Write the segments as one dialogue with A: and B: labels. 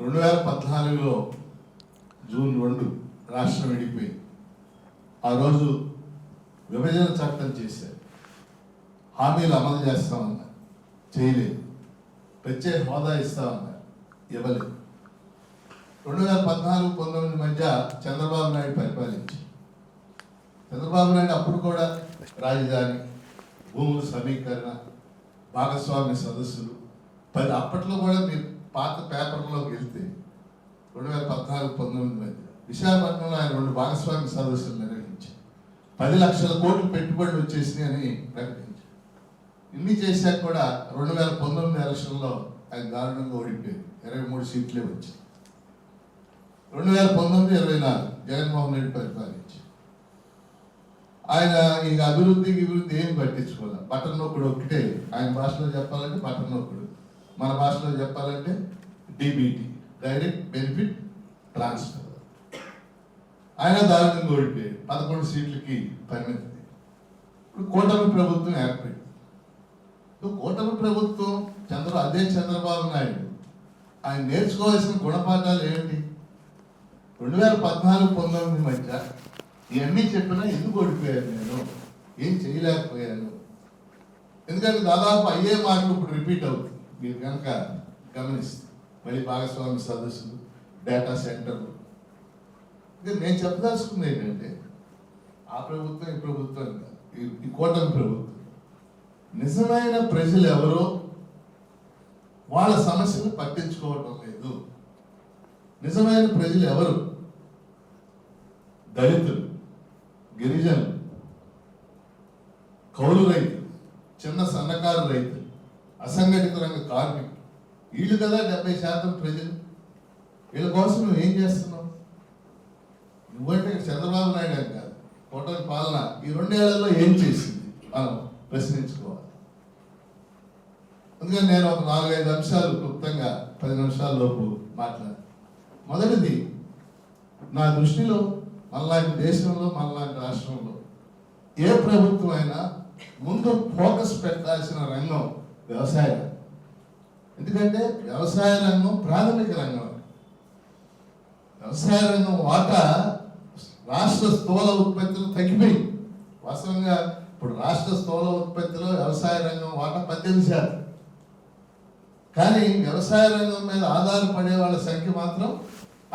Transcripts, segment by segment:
A: 2014లో June 2 రాష్ట్రం విడిపోయింది. ఆ రోజు విభజన చట్టం చేశారు. హామీలు అమలు చేస్తామన్నారు, చేయలేదు. ప్రత్యేక హోదా ఇస్తామన్నారు, ఇవ్వలేదు. 2014-19 మధ్య చంద్రబాబు నాయుడు పరిపాలించారు. చంద్రబాబు నాయుడు అప్పుడు కూడా రాజధాని, భూముల సమీకరణ, భాగస్వామ్య సదస్సులు అప్పట్లో కూడా మీరు పాత పేపర్లోకి వెళ్తే 2014-19 మధ్య విశాఖపట్నంలో ఆయన 2 భాగస్వామ్య సదస్సులు నిర్వహించారు. 10 లక్షల కోట్లు పెట్టుబడులు వచ్చేసినాయి అని ప్రకటించారు. ఇన్ని చేశాక కూడా 2019 ఎలక్షన్లో ఆయన దారుణంగా ఓడిపోయారు. 23 సీట్లే వచ్చాయి. 2019-24 జగన్మోహన్ రెడ్డి పరిపాలించారు. ఆయన ఇక అభివృద్ధి ఏం పట్టించుకోవాలి. బటన్ నొక్కుడు ఒక్కటే. ఆయన భాషలో చెప్పాలంటే బటన్ నొక్కుడు, మన భాషలో చెప్పాలంటే డిబిటీ, డైరెక్ట్ బెనిఫిట్ ట్రాన్స్ఫర్. ఆయన దారుణంగా ఓడిపోయాడు. 11 సీట్లకి పరిమితి. ఇప్పుడు కూటమి ప్రభుత్వం ఏర్పడింది. కూటమి ప్రభుత్వం అదే చంద్రబాబు నాయుడు ఆయన నేర్చుకోవాల్సిన గుణపాఠాలు ఏంటి? 2014-19 మధ్య ఇవన్నీ చెప్పినా ఎందుకు ఓడిపోయాను, నేను ఏం చేయలేకపోయాను. ఎందుకంటే దాదాపు అయ్యే మాటలు ఇప్పుడు రిపీట్ అవుతుంది. మీరు కనుక గమనిస్తే మళ్ళీ భాగస్వామ్య సదస్సులు, డేటా సెంటర్లు. ఇంకా నేను చెప్పదలుచుకుంది ఏంటంటే ఆ ప్రభుత్వం ఈ ప్రభుత్వం కాదు, ఈ కూటమి ప్రభుత్వం నిజమైన ప్రజలు ఎవరో వాళ్ళ సమస్యలు పట్టించుకోవటం లేదు. నిజమైన ప్రజలు ఎవరు? దళితులు, గిరిజనులు, కౌలు రైతులు, చిన్న సన్నకారు రైతులు, అసంఘటిత రంగ కార్మికులు, వీళ్ళు కదా 70% ప్రజలు. వీళ్ళ కోసం నువ్వు ఏం చేస్తున్నావు? నువ్వంటే చంద్రబాబు నాయుడు అని కాదు, కూటమి పాలన ఈ 2 ఏళ్లలో ఏం చేసింది మనం ప్రశ్నించుకోవాలి. అందుకని నేను ఒక 4-5 అంశాలు క్లుప్తంగా 10 నిమిషాల లోపు మాట్లాడాను. మొదటిది, నా దృష్టిలో మనలాంటి దేశంలో, మనలాంటి రాష్ట్రంలో ఏ ప్రభుత్వం అయినా ముందు ఫోకస్ పెట్టాల్సిన రంగం వ్యవసాయం. ఎందుకంటే వ్యవసాయ రంగం ప్రాథమిక రంగం. వ్యవసాయ రంగం వాటా రాష్ట్ర స్థూల ఉత్పత్తులు తగ్గిపోయింది. వాస్తవంగా ఇప్పుడు రాష్ట్ర స్థూల ఉత్పత్తిలో వ్యవసాయ రంగం వాటా 18%. కానీ వ్యవసాయ రంగం మీద ఆధారపడే వాళ్ళ సంఖ్య మాత్రం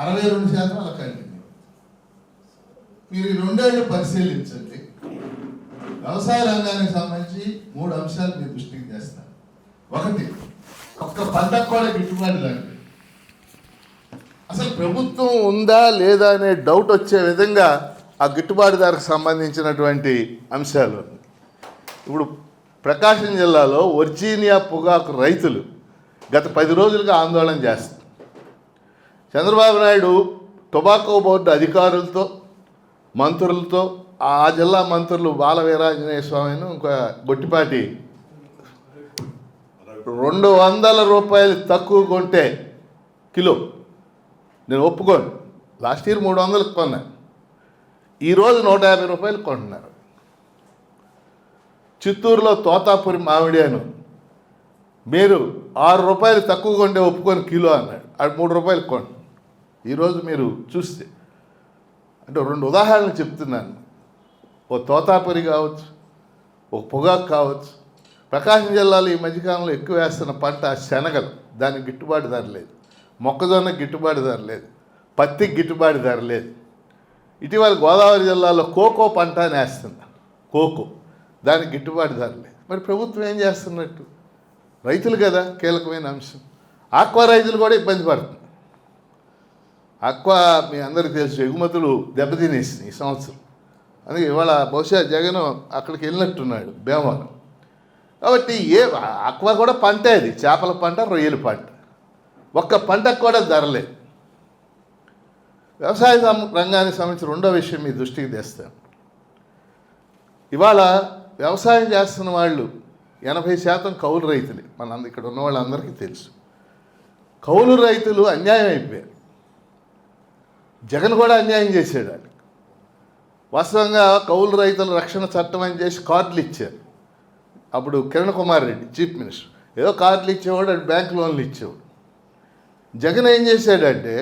A: 62% అలా కంటిన్యూ. మీరు ఈ 2 ఏళ్ళు పరిశీలించండి. వ్యవసాయ రంగానికి సంబంధించి 3 అంశాలు మీ దృష్టికి తెస్తాను. ఒకటి, ఒక్క పంటకు కూడా గిట్టుబాటు లాంటి అసలు ప్రభుత్వం ఉందా లేదా అనే డౌట్ వచ్చే విధంగా ఆ గిట్టుబాటు ధరకు సంబంధించినటువంటి అంశాలు. ఇప్పుడు ప్రకాశం జిల్లాలో వర్జీనియా పొగాకు రైతులు గత 10 రోజులుగా ఆందోళన చేస్తారు. చంద్రబాబు నాయుడు టొబాకో బోర్డు అధికారులతో, మంత్రులతో, ఆ జిల్లా మంత్రులు బాల వీరాంజనేయ స్వామిను, ఇంకా గొట్టిపాటి 200 రూపాయలు తక్కువ కొంటే కిలో నేను ఒప్పుకోను. లాస్ట్ ఇయర్ 300కి కొన్నాను, ఈరోజు 150 రూపాయలు కొంటున్నారు. చిత్తూరులో తోతాపురి మామిడి అను మీరు 6 రూపాయలు తక్కువ కొంటే ఒప్పుకొని కిలో అన్నాడు, అది 3 రూపాయలు కొంటు. ఈరోజు మీరు చూస్తే, అంటే 2 ఉదాహరణలు చెప్తున్నాను. ఓ తోతాపురి కావచ్చు, ఒక పొగాకు కావచ్చు. ప్రకాశం జిల్లాలో ఈ మధ్యకాలంలో ఎక్కువ వేస్తున్న పంట శనగలు, దానికి గిట్టుబాటు ధర లేదు. మొక్కజొన్న గిట్టుబాటు ధర లేదు. పత్తికి గిట్టుబాటు ధర లేదు. ఇటీవల గోదావరి జిల్లాలో కోకో పంట అని వేస్తున్నారు. కోకో, దానికి గిట్టుబాటు ధర లేదు. మరి ప్రభుత్వం ఏం చేస్తున్నట్టు? రైతులు కదా కీలకమైన అంశం. ఆక్వా రైతులు కూడా ఇబ్బంది పడుతుంది. ఆక్వా మీ అందరికీ తెలుసు, ఎగుమతులు దెబ్బతినేసింది ఈ సంవత్సరం. అందుకే ఇవాళ బహుశా జగన్ అక్కడికి వెళ్ళినట్టున్నాడు, భీమవరం. కాబట్టి ఆక్వా కూడా పంటే, అది చేపల పంట, రొయ్యల పంట. ఒక్క పంటకు కూడా ధర లేదు. వ్యవసాయ రంగానికి సంబంధించిన 2వ విషయం మీ దృష్టికి తెస్తాను. ఇవాళ వ్యవసాయం చేస్తున్న వాళ్ళు 80% కౌలు రైతులే. ఇక్కడ ఉన్న వాళ్ళందరికీ తెలుసు. కౌలు రైతులు అన్యాయం అయిపోయారు. జగన్ కూడా అన్యాయం చేశాడు వాళ్ళకి. వాస్తవంగా కౌలు రైతుల రక్షణ చట్టం అని చేసి కార్డులు ఇచ్చారు. అప్పుడు కిరణ్ కుమార్ రెడ్డి చీఫ్ మినిస్టర్ ఏదో కార్డులు ఇచ్చేవాడు, బ్యాంక్ లోన్లు ఇచ్చేవాడు.
B: జగన్ ఏం చేశాడంటే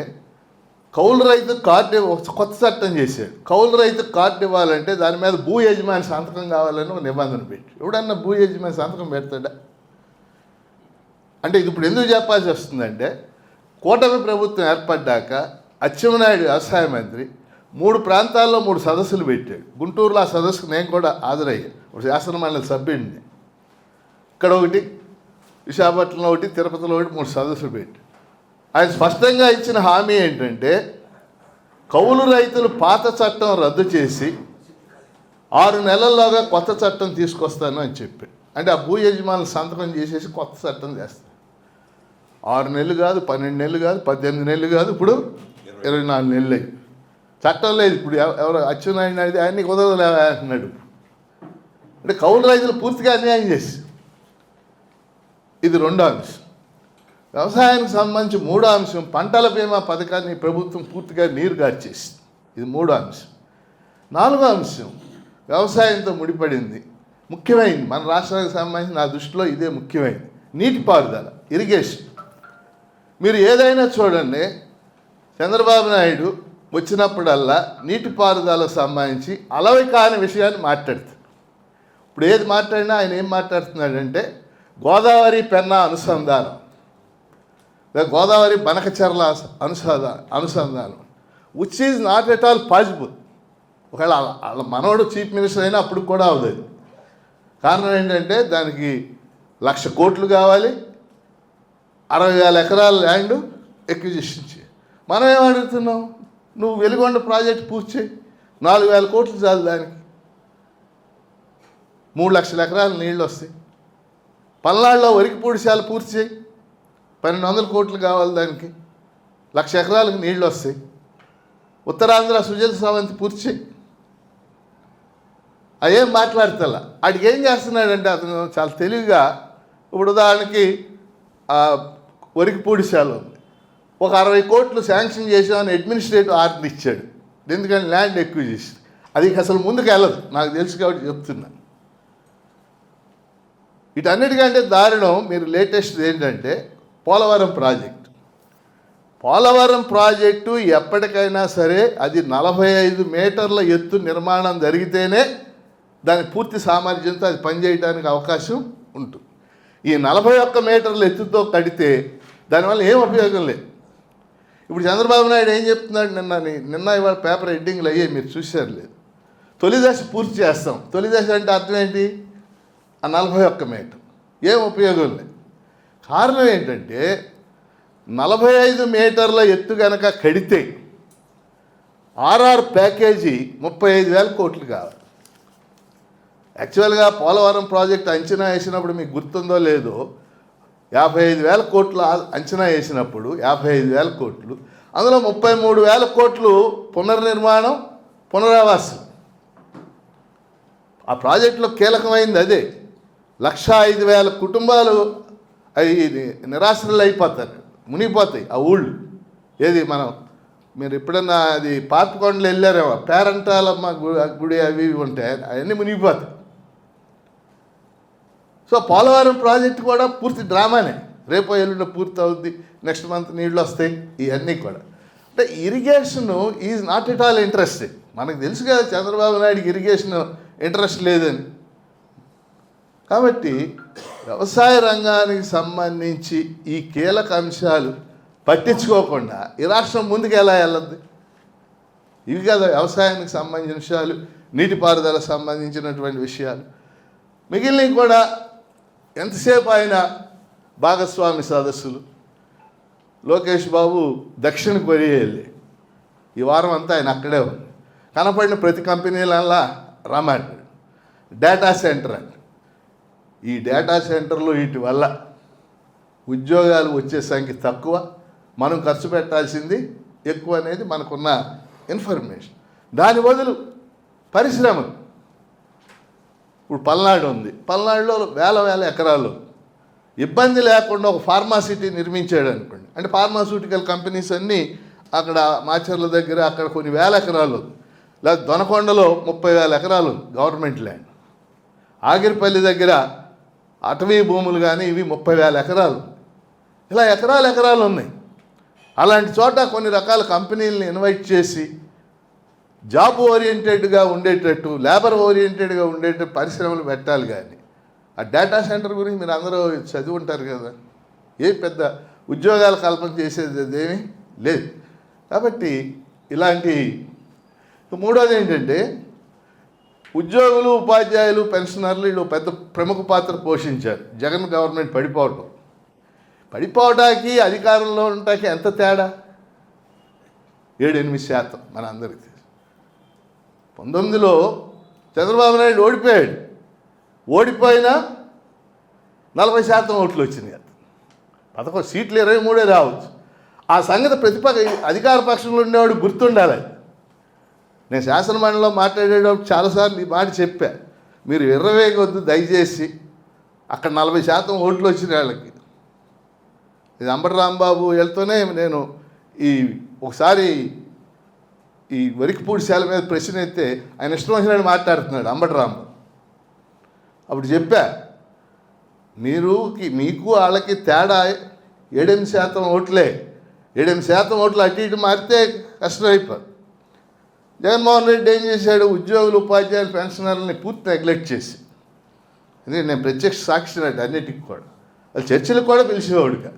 B: కౌలు రైతు కార్డు కొత్త చట్టం చేశాడు. కౌలు రైతు కార్డు ఇవ్వాలంటే దాని మీద భూ యజమాని సంతకం కావాలని ఒక నిబంధన పెట్టి, ఎవడన్నా భూ యజమాని సంతకం పెడతాడా? అంటే ఇది ఇప్పుడు ఎందుకు చెప్పాల్సి వస్తుందంటే, కూటమి ప్రభుత్వం ఏర్పడ్డాక అచ్చెన్నాయుడు వ్యవసాయ మంత్రి 3 ప్రాంతాల్లో 3 సదస్సులు పెట్టాడు. గుంటూరులో ఆ సదస్సుకు నేను కూడా హాజరయ్యాను, ఒక శాసనమండలి సభ్యుడిని. ఇక్కడ ఒకటి, విశాఖపట్నంలో ఒకటి, తిరుపతిలో ఒకటి 3 సదస్సులు పెట్టి ఆయన స్పష్టంగా ఇచ్చిన హామీ ఏంటంటే, కౌలు రైతులు పాత చట్టం రద్దు చేసి 6 నెలల్లోగా కొత్త చట్టం తీసుకొస్తాను అని చెప్పాడు. అంటే ఆ భూ యజమానులు సంతకం చేసేసి కొత్త చట్టం చేస్తారు. 6 నెలలు కాదు, 12 నెలలు కాదు, 18 నెలలు కాదు, ఇప్పుడు 24 నెలలు అయ్యి చట్టం లేదు. ఇప్పుడు ఎవరు అచ్చెన్నాయుడు అనేది ఆయన్ని కుదరదులే అంటున్నాడు. అంటే కౌలు రైతులు పూర్తిగా అన్యాయం చేసి, ఇది రెండో అంశం. వ్యవసాయానికి సంబంధించి మూడో అంశం, పంటల బీమా పథకాన్ని ప్రభుత్వం పూర్తిగా నీరు గార్చేసింది. ఇది మూడో అంశం. నాలుగో అంశం వ్యవసాయంతో ముడిపడింది, ముఖ్యమైనది, మన రాష్ట్రానికి సంబంధించి నా దృష్టిలో ఇదే ముఖ్యమైనది, నీటిపారుదల, ఇరిగేషన్. మీరు ఏదైనా చూడండి, చంద్రబాబు నాయుడు వచ్చినప్పుడల్లా నీటిపారుదలకు సంబంధించి అలవి కాని విషయాన్ని మాట్లాడుతాడు. ఇప్పుడు ఏది మాట్లాడినా ఆయన ఏం మాట్లాడుతున్నాడంటే గోదావరి పెన్నా అనుసంధానం, గోదావరి బనకచర్ల అనుసంధానం, which is not at all possible. ఒకవేళ వాళ్ళ మనవడు చీఫ్ మినిస్టర్ అయినా అప్పుడు కూడా అవుతుంది. కారణం ఏంటంటే దానికి 1,00,000 కోట్లు కావాలి, 60,000 ఎకరాల ల్యాండ్ ఎక్విజిషన్ చేయి. మనం ఏం అడుగుతున్నాం, నువ్వు వెలిగొండ ప్రాజెక్ట్ పూర్తి చేయి, 4,000 కోట్లు చాలు దానికి, 3,00,000 ఎకరాల నీళ్ళు వస్తాయి. పల్నాడులో వరికి పూడిశాల పూర్తి చేయి, 1,200 కోట్లు కావాలి దానికి, 1,00,000 ఎకరాలకు నీళ్ళు వస్తాయి. ఉత్తరాంధ్ర సుజల స్రవంతి పూర్తి చేయి. అదేం మాట్లాడతల్లా. వాడికి ఏం చేస్తున్నాడంటే అతను చాలా తెలివిగా, ఇప్పుడు ఉదాహరణకి వరికి పూడిశాల ఉంది, ఒక 60 కోట్లు శాంక్షన్ చేసామని అడ్మినిస్ట్రేటివ్ ఆర్డర్ ఇచ్చాడు. ఎందుకంటే ల్యాండ్ ఎక్విజిషన్, అది అసలు ముందుకు వెళ్ళదు, నాకు తెలుసు కాబట్టి చెప్తున్నాను. వీటన్నిటికంటే దారుణం మీరు లేటెస్ట్ ఏంటంటే పోలవరం ప్రాజెక్టు. పోలవరం ప్రాజెక్టు ఎప్పటికైనా సరే అది 45 మీటర్ల ఎత్తు నిర్మాణం జరిగితేనే దాని పూర్తి సామర్థ్యంతో అది పనిచేయడానికి అవకాశం ఉంటుంది. ఈ 41 మీటర్ల ఎత్తుతో కడితే దానివల్ల ఏం ఉపయోగం లేదు. ఇప్పుడు చంద్రబాబు నాయుడు ఏం చెప్తున్నాడు, నిన్న ఇవాళ పేపర్ హెడ్డింగ్లు అయ్యాయి, మీరు చూశారు లేదు, తొలి దశ పూర్తి చేస్తాం. తొలి దశ అంటే అర్థం ఏంటి, ఆ 41 మీటర్, ఏం ఉపయోగం లేదు. కారణం ఏంటంటే 45 మీటర్ల ఎత్తు కనుక కడితే ఆర్ఆర్ ప్యాకేజీ 35,000 కోట్లు కావాలి. యాక్చువల్గా పోలవరం ప్రాజెక్ట్ అంచనా వేసినప్పుడు మీకు గుర్తుందో లేదో, 55,000 కోట్లు అంచనా వేసినప్పుడు 55,000 కోట్లు, అందులో 33,000 కోట్లు పునర్నిర్మాణం, పునరావాసం. ఆ ప్రాజెక్టులో కీలకమైంది అదే. 105,000 కుటుంబాలు అవి నిరాశ్రలు అయిపోతారు, మునిగిపోతాయి ఆ ఊళ్ళు. ఏది మీరు ఎప్పుడన్నా అది పార్పకొండలు వెళ్ళారేమో, పేరంటాలమ్మ గుడి అవి ఉంటాయి, అవన్నీ మునిగిపోతాయి. సో పోలవరం ప్రాజెక్టు కూడా పూర్తి డ్రామానే, రేపో ఎల్లుండి పూర్తి అవుద్ది, నెక్స్ట్ మంత్ నీళ్ళు వస్తాయి, ఇవన్నీ కూడా. అంటే irrigation is not at all interested. మనకు తెలుసు కదా చంద్రబాబు నాయుడికి ఇరిగేషన్ ఇంట్రెస్ట్ లేదని. కాబట్టి వ్యవసాయ రంగానికి సంబంధించి ఈ కీలక అంశాలు పట్టించుకోకుండా ఈ రాష్ట్రం ముందుకు ఎలా వెళ్ళద్ది? ఇవి కదా వ్యవసాయానికి సంబంధించిన విషయాలు, నీటిపారుదలకు సంబంధించినటువంటి విషయాలు. మిగిలినవి కూడా ఎంతసేపు ఆయన భాగస్వామి సదస్సులు. లోకేష్ బాబు దక్షిణ కొరియా వెళ్ళి ఈ వారం అంతా ఆయన అక్కడే ఉంది. కనపడిన ప్రతి కంపెనీలల్లా రమ్మంటాడు. డేటా సెంటర్ అని, ఈ డేటా సెంటర్లు వీటి వల్ల ఉద్యోగాలు వచ్చే సంఖ్య తక్కువ, మనం ఖర్చు పెట్టాల్సింది ఎక్కువ అనేది మనకున్న ఇన్ఫర్మేషన్. దాని బదులు పరిశ్రమలు, ఇప్పుడు పల్నాడు ఉంది, పల్నాడులో వేల ఎకరాలు ఇబ్బంది లేకుండా ఒక ఫార్మాసిటీ నిర్మించాడు అనుకోండి. అంటే ఫార్మాస్యూటికల్ కంపెనీస్ అన్నీ అక్కడ మాచర్ల దగ్గర అక్కడ కొన్ని వేల ఎకరాలు, లేదా దొనకొండలో 30,000 ఎకరాలు గవర్నమెంట్ ల్యాండ్, ఆగిరిపల్లి దగ్గర అటవీ భూములు కానీ ఇవి 30,000 ఎకరాలు, ఇలా ఎకరాలు ఉన్నాయి. అలాంటి చోట కొన్ని రకాల కంపెనీలను ఇన్వైట్ చేసి జాబ్ ఓరియంటెడ్గా ఉండేటట్టు, లేబర్ ఓరియంటెడ్గా ఉండేటట్టు పరిశ్రమలు పెట్టాలి. కానీ ఆ డేటా సెంటర్ గురించి మీరు అందరూ చదివి ఉంటారు కదా, ఏ పెద్ద ఉద్యోగాల కల్పన చేసేది అదేమీ లేదు. కాబట్టి ఇలాంటి మూడోది ఏంటంటే, ఉద్యోగులు, ఉపాధ్యాయులు, పెన్షనర్లు వీళ్ళు పెద్ద ప్రముఖ పాత్ర పోషించారు జగన్ గవర్నమెంట్ పడిపోవడానికి అధికారంలో ఉండటానికి ఎంత తేడా? 7-8% మన అందరికీ. 19లో చంద్రబాబు నాయుడు ఓడిపోయాడు. ఓడిపోయినా 40% ఓట్లు వచ్చినాయి. 11 సీట్లు 23 రావచ్చు. ఆ సంగతి అధికార పక్షంలో ఉండేవాడు గుర్తుండాలి. నేను శాసనమండలిలో మాట్లాడేటప్పుడు చాలాసార్లు ఈ మాట చెప్పా, మీరు ఎర్రవేగొద్దు దయచేసి. అక్కడ 40% ఓట్లు వచ్చిన వాళ్ళకి ఇది అంబటి రాంబాబు వెళ్తూనే నేను ఒకసారి ఈ వరికిపూడి శాల మీద ప్రశ్న ఎత్తే ఆయన ఇష్టం వచ్చినట్టు మాట్లాడుతున్నాడు అంబటి రాంబాబు. అప్పుడు చెప్పా, మీకు వాళ్ళకి తేడా 7-8% ఓట్లే. 7-8% ఓట్లు అటు ఇటు మారితే కష్టమైపోయి. జగన్మోహన్ రెడ్డి ఏం చేశాడు? ఉద్యోగులు, ఉపాధ్యాయులు, పెన్షనర్లని పూర్తి నెగ్లెక్ట్ చేసి, ఎందుకంటే నేను ప్రత్యక్ష సాక్షి అన్నిటికి కూడా, అది చర్చలకు కూడా పిలిచేవాడుగా.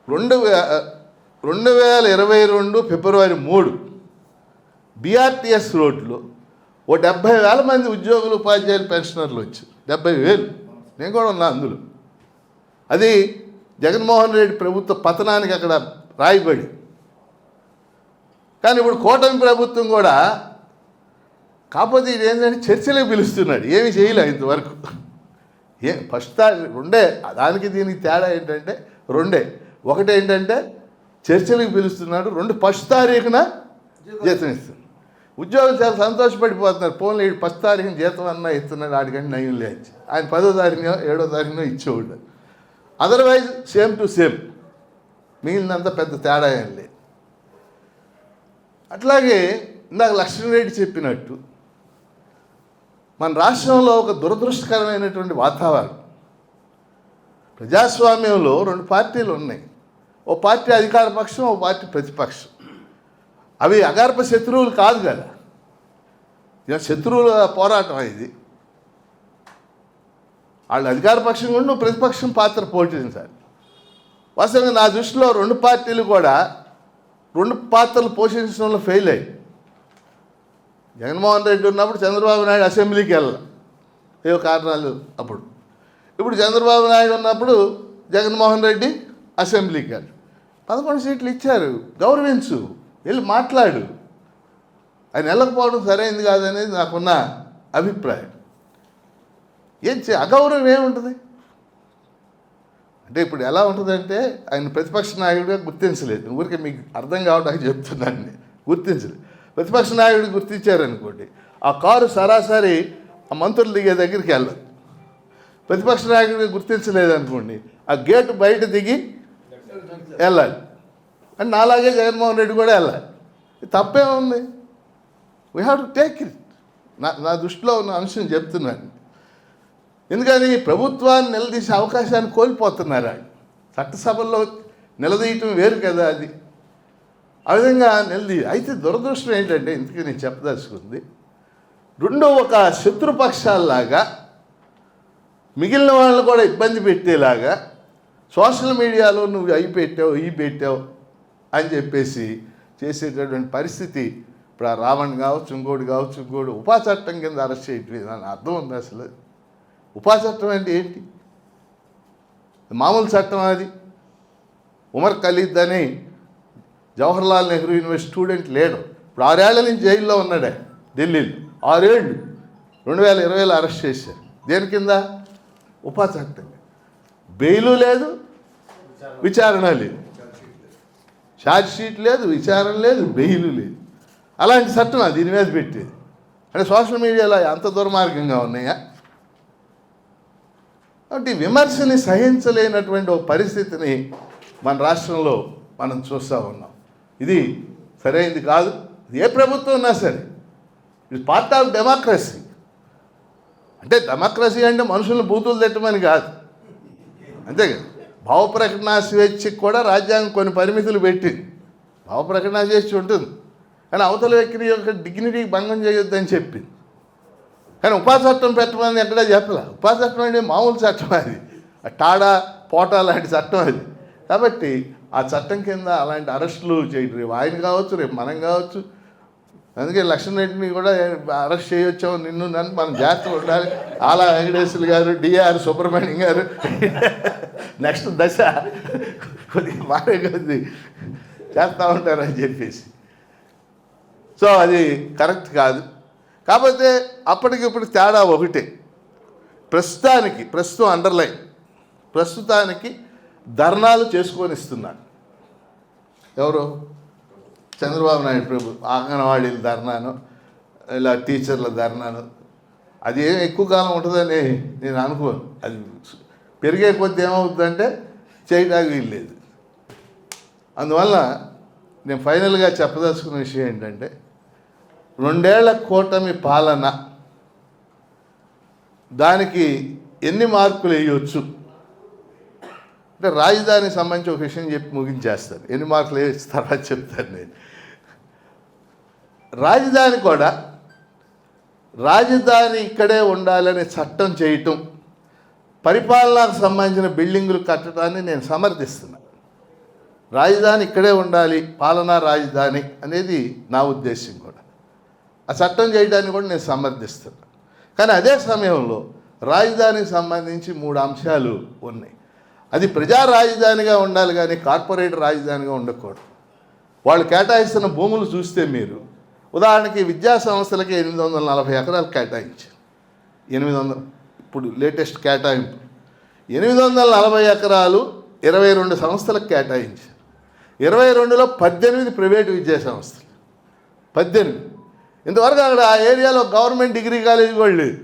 B: 2022 ఫిబ్రవరి 3 బీఆర్టీఎస్ రోడ్లో 70,000 మంది ఉద్యోగులు, ఉపాధ్యాయులు, పెన్షనర్లు వచ్చారు. 70,000 నేను కూడా ఉన్నా అందులో. అది జగన్మోహన్ రెడ్డి ప్రభుత్వ పతనానికి అక్కడ రాయబడి. కానీ ఇప్పుడు కూటమి ప్రభుత్వం కూడా, కాకపోతే ఇది ఏంటంటే చర్చలకు పిలుస్తున్నాడు, ఏమి చేయలే ఇంతవరకు. ఫస్ట్ రెండే, దానికి దీనికి తేడా ఏంటంటే రెండే. ఒకటి ఏంటంటే చర్చలకు పిలుస్తున్నాడు, 2 ఫస్ట్ తారీఖున జీతం ఇస్తున్నాడు. ఉద్యోగులు చాలా సంతోషపడిపోతున్నారు, ఫోన్లో 1 తారీఖున జీతం అన్నా ఇస్తున్నాడు, ఆడికంటే నయం లేచి. ఆయన 10వ తారీఖునో 7వ తారీఖునో ఇచ్చేవాడు. అదర్వైజ్ సేమ్ టు సేమ్, మిగిలినంత పెద్ద తేడా ఏం లేదు. అట్లాగే ఇందాక లక్ష్మణరెడ్డి చెప్పినట్టు మన రాష్ట్రంలో ఒక దురదృష్టకరమైనటువంటి వాతావరణం. ప్రజాస్వామ్యంలో 2 పార్టీలు ఉన్నాయి. ఓ పార్టీ అధికార పక్షం, ఓ పార్టీ ప్రతిపక్షం. అవి అగర్భ శత్రువులు కాదు కదా, ఇక శత్రువుల పోరాటం ఇది. వాళ్ళు అధికార పక్షం కూడా నువ్వు ప్రతిపక్షం పాత్ర పోషించాలి. వాస్తవంగా నా దృష్టిలో 2 పార్టీలు కూడా 2 పాత్రలు పోషించడంలో ఫెయిల్ అయ్యి. జగన్మోహన్ రెడ్డి ఉన్నప్పుడు చంద్రబాబు నాయుడు అసెంబ్లీకి వెళ్ళాలి, ఏవో కారణాలు అప్పుడు. ఇప్పుడు చంద్రబాబు నాయుడు ఉన్నప్పుడు జగన్మోహన్ రెడ్డి అసెంబ్లీకి వెళ్ళి 11 సీట్లు ఇచ్చారు. గౌరవించు, వెళ్ళి మాట్లాడు. ఆయన వెళ్ళకపోవడం సరైనది కాదనేది నాకున్న అభిప్రాయం. అగౌరవం ఏముంటుంది అంటే, ఇప్పుడు ఎలా ఉంటుందంటే, ఆయన ప్రతిపక్ష నాయకుడిగా గుర్తించలేదు. ఊరికే మీకు అర్థం కావడానికి చెప్తున్నాను, నేను గుర్తించలేదు. ప్రతిపక్ష నాయకుడిని గుర్తించారనుకోండి, ఆ కారు సరాసరి ఆ మంత్రులు దిగే దగ్గరికి వెళ్ళదు. ప్రతిపక్ష నాయకుడిని గుర్తించలేదనుకోండి, ఆ గేటు బయట దిగి వెళ్ళాలి. అండ్ నాలాగే జగన్మోహన్ రెడ్డి కూడా వెళ్ళాలి. తప్పే ఉంది. We have to take it. నా దృష్టిలో ఉన్న అంశం చెప్తున్నాను. ఎందుకని ప్రభుత్వాన్ని నిలదీసే అవకాశాన్ని కోల్పోతున్నారు. ఆయన చట్టసభల్లో నిలదీయటం వేరు కదా, అది ఆ విధంగా అయితే దురదృష్టం ఏంటంటే, ఇందుకే నేను చెప్పదలుచుకుంది, 2 ఒక శత్రుపక్షాల్లాగా మిగిలిన వాళ్ళని కూడా ఇబ్బంది పెట్టేలాగా సోషల్ మీడియాలో నువ్వు అవి పెట్టావు, ఈ పెట్టావు అని చెప్పేసి చేసేటటువంటి పరిస్థితి. ఇప్పుడు ఆ రావణ్ కావచ్చు, ఇంకోటి ఉపా చట్టం కింద అరెస్ట్ చేయటం దాని అర్థం ఉంది అసలు? ఉపా చట్టం అంటే ఏంటి? మామూలు చట్టం అది. ఉమర్ ఖలీద్ అని జవహర్లాల్ నెహ్రూ యూనివర్సిటీ స్టూడెంట్ లేడు. ఇప్పుడు 6 ఏళ్ల నుంచి జైల్లో ఉన్నాడే ఢిల్లీలో. 6 ఏళ్ళు 2020లో అరెస్ట్ చేశారు. దేని కింద? ఉపా చట్టం. బెయిలు లేదు, విచారణ లేదు, ఛార్జ్ షీట్ లేదు, విచారణ లేదు, బెయిలు లేదు. అలాంటి చట్టం దీని మీద పెట్టేది. అంటే సోషల్ మీడియాలో అంత దుర్మార్గంగా ఉన్నాయా? కాబట్టి విమర్శని సహించలేనటువంటి ఒక పరిస్థితిని మన రాష్ట్రంలో మనం చూస్తూ ఉన్నాం. ఇది సరైనది కాదు. ఏ ప్రభుత్వం ఉన్నా సరే, ఇట్ పార్ట్ ఆఫ్ డెమోక్రసీ. అంటే డెమోక్రసీ అంటే మనుషులను బూతులు తిట్టమని కాదు, అంతే కదా. భావప్రకటన స్వేచ్ఛకి కూడా రాజ్యాంగం కొన్ని పరిమితులు పెట్టింది. భావప్రకటన స్వేచ్ఛ ఉంటుంది, కానీ అవతల వ్యక్తి యొక్క డిగ్నిటీకి భంగం చేయొద్దని చెప్పింది. కానీ ఉపా చట్టం పెట్టమని ఎక్కడా చెప్పలే. ఉపా చట్టం అంటే మామూలు చట్టం, అది టాడా పోటా లాంటి చట్టం అది. కాబట్టి ఆ చట్టం కింద అలాంటి అరెస్టులు చేయడం, రేపు ఆయన కావచ్చు, రేపు మనం కావచ్చు. అందుకే లక్ష్మణరెడ్డిని కూడా అరెస్ట్ చేయొచ్చాము, నిన్ను నన్ను మనం జాగ్రత్తగా ఉండాలి. ఆలా వెంకటేశ్వర గారు, డిఆర్ సుబ్రహ్మణ్యం గారు నెక్స్ట్ దశ కొద్దిగా మారే కొద్ది చేస్తూ ఉంటారని చెప్పేసి. సో అది కరెక్ట్ కాదు. కాకపోతే అప్పటికిప్పుడు తేడా ఒకటే. ప్రస్తుతం అండర్లైన్, ప్రస్తుతానికి ధర్నాలు చేసుకొని ఇస్తున్నారు. ఎవరు? చంద్రబాబు నాయుడు ప్రభు. అంగన్వాడీల ధర్నాను, ఇలా టీచర్ల ధర్నాను, అది ఏం ఎక్కువ కాలం ఉంటుందని నేను అనుకోను. అది పెరిగే కొద్ది ఏమవుతుందంటే చేయడానికి వీల్లేదు. అందువల్ల నేను ఫైనల్గా చెప్పదలుచుకున్న విషయం ఏంటంటే, 2 ఏళ్ల కూటమి పాలన, దానికి ఎన్ని మార్కులు వేయవచ్చు అంటే, రాజధానికి సంబంధించి ఒక విషయం చెప్పి ముగించేస్తాను. ఎన్ని మార్కులు వేసి తర్వాత చెప్తాను నేను. రాజధాని కూడా, రాజధాని ఇక్కడే ఉండాలనే చట్టం చేయటం, పరిపాలనకు సంబంధించిన బిల్డింగులు కట్టడాన్ని నేను సమర్థిస్తున్నాను. రాజధాని ఇక్కడే ఉండాలి, పాలనా రాజధాని అనేది నా ఉద్దేశం కూడా. ఆ చట్టం చేయడాన్ని కూడా నేను సమర్థిస్తున్నాను. కానీ అదే సమయంలో రాజధానికి సంబంధించి 3 అంశాలు ఉన్నాయి. అది ప్రజా రాజధానిగా ఉండాలి, కానీ కార్పొరేట్ రాజధానిగా ఉండకూడదు. వాళ్ళు కేటాయిస్తున్న భూములు చూస్తే మీరు, ఉదాహరణకి విద్యా సంస్థలకి 840 ఎకరాలు కేటాయించారు. 800 ఇప్పుడు లేటెస్ట్ కేటాయింపు 840 ఎకరాలు 22 సంస్థలకు కేటాయించారు. 22లో 18 ప్రైవేటు విద్యా సంస్థలు. 18. ఇంతవరకు అక్కడ ఆ ఏరియాలో గవర్నమెంట్ డిగ్రీ కాలేజీ కూడా లేదు.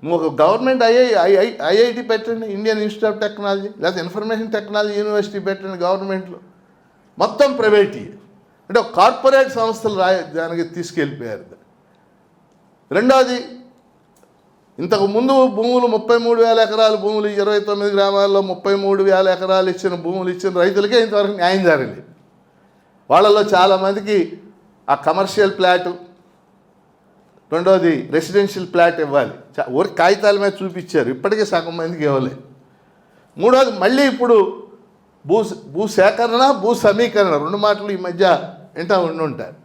B: ఒక గవర్నమెంట్ ఐఐటి పెట్టండి, ఇండియన్ ఇన్స్టిట్యూట్ ఆఫ్ టెక్నాలజీ, లేదా ఇన్ఫర్మేషన్ టెక్నాలజీ యూనివర్సిటీ పెట్టండి గవర్నమెంట్లో. మొత్తం ప్రైవేటీ. అంటే ఒక కార్పొరేట్ సంస్థలు దానికి తీసుకెళ్ళిపోయారు. రెండవది, ఇంతకుముందు భూములు 33,000 ఎకరాల భూములు 29 గ్రామాల్లో 33,000 ఎకరాలు ఇచ్చిన భూములు ఇచ్చిన రైతులకే ఇంతవరకు న్యాయం జరగలేదు. వాళ్ళలో చాలామందికి ఆ కమర్షియల్ ప్లాటు, రెండోది రెసిడెన్షియల్ ప్లాట్ ఇవ్వాలి. ఊరికి కాగితాల మీద చూపించారు, ఇప్పటికే సగం మందికి ఇవ్వలేదు. మూడోది, మళ్ళీ ఇప్పుడు భూ సేకరణ, భూ సమీకరణ 2 మాటలు ఈ మధ్య ఉండి ఉంటారు.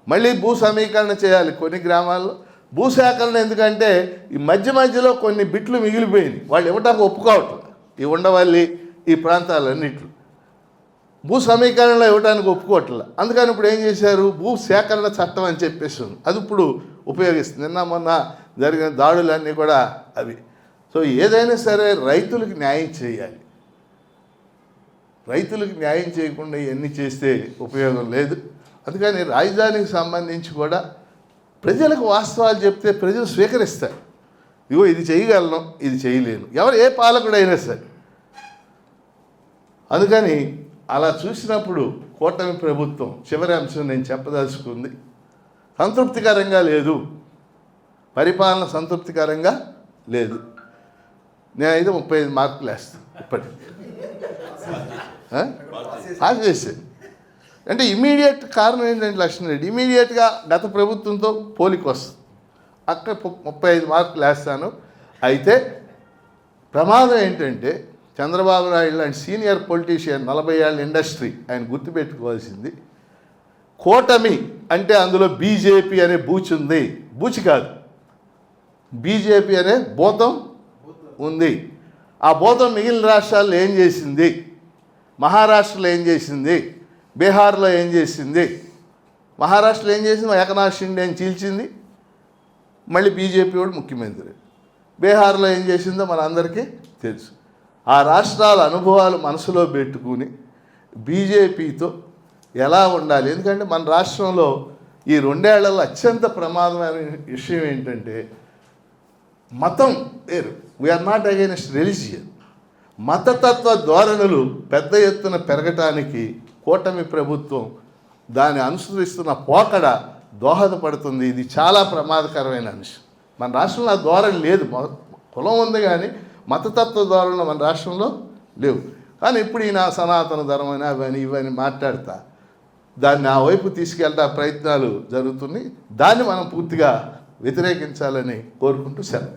B: మళ్ళీ భూ సమీకరణ చేయాలి కొన్ని గ్రామాల్లో. భూ సేకరణ ఎందుకంటే ఈ మధ్యలో కొన్ని బిట్లు మిగిలిపోయినాయి, వాళ్ళు ఇవ్వటానికి ఒప్పుకోవట్లేదు. ఈ ఉండవల్లి ఈ ప్రాంతాలన్నింటిలో భూ సమీకరణలో ఇవ్వడానికి ఒప్పుకోవట్లేదు. అందుకని ఇప్పుడు ఏం చేశారు, భూ సేకరణ చట్టం అని చెప్పేసి ఉంది. అది ఇప్పుడు ఉపయోగిస్తుంది. నిన్న మొన్న జరిగిన దాడులన్నీ కూడా అవి. సో ఏదైనా సరే రైతులకు న్యాయం చేయాలి. రైతులకు న్యాయం చేయకుండా ఇవన్నీ చేస్తే ఉపయోగం లేదు. అందుకని రాజధానికి సంబంధించి కూడా ప్రజలకు వాస్తవాలు చెప్తే ప్రజలు స్వీకరిస్తారు. ఇగో ఇది చేయగలను, ఇది చేయలేను, ఏ పాలకుడైనా సరే. అందుకని అలా చూసినప్పుడు కూటమి ప్రభుత్వం చివరి అంశం నేను చెప్పదలుచుకుంది, సంతృప్తికరంగా లేదు, పరిపాలన సంతృప్తికరంగా లేదు. నేనైతే 35 మార్కులు వేస్తాను ఇప్పటికి. ఆశేసాను అంటే ఇమీడియట్ కారణం ఏంటంటే, లక్ష్మణరెడ్డి ఇమీడియట్గా గత ప్రభుత్వంతో పోలిక వస్తుంది. అక్కడ 35 మార్కులు వేస్తాను. అయితే ప్రమాదం ఏంటంటే, చంద్రబాబు నాయుడు లాంటి సీనియర్ పొలిటీషియన్, 40 ఏళ్ళ ఇండస్ట్రీ, ఆయన గుర్తుపెట్టుకోవాల్సింది, కూటమి అంటే అందులో బీజేపీ అనే బూచి ఉంది. బూచి కాదు, బీజేపీ అనే భూతం ఉంది. ఆ భూతం మిగిలిన రాష్ట్రాల్లో ఏం చేసింది, మహారాష్ట్రలో ఏం చేసింది, బీహార్లో ఏం చేసింది. మహారాష్ట్రలో ఏం చేసింది, ఏకనాథ్ షిండేని చీల్చింది, మళ్ళీ బీజేపీ వాడు ముఖ్యమంత్రి. బీహార్లో ఏం చేసిందో మన అందరికీ తెలుసు. ఆ రాష్ట్రాల అనుభవాలు మనసులో పెట్టుకుని బీజేపీతో ఎలా ఉండాలి. ఎందుకంటే మన రాష్ట్రంలో ఈ 2 ఏళ్లలో అత్యంత ప్రమాదమైన విషయం ఏంటంటే, మతం వేరు. We are not against religion. మతతత్వ ధోరణులు పెద్ద ఎత్తున పెరగటానికి కూటమి ప్రభుత్వం దాన్ని అనుసరిస్తున్న పోకడ దోహదపడుతుంది. ఇది చాలా ప్రమాదకరమైన అంశం. మన రాష్ట్రంలో ఆ ధోరణి లేదు. కులం ఉంది కానీ మతతత్వ ధోరణి మన రాష్ట్రంలో లేవు. కానీ ఇప్పుడు ఈయన సనాతన ధర్మం అని అవని ఇవని మాట్లాడతా దాన్ని ఆ వైపు తీసుకెళ్ళా ప్రయత్నాలు జరుగుతున్నాయి. దాన్ని మనం పూర్తిగా వ్యతిరేకించాలని కోరుకుంటూ సెలవు.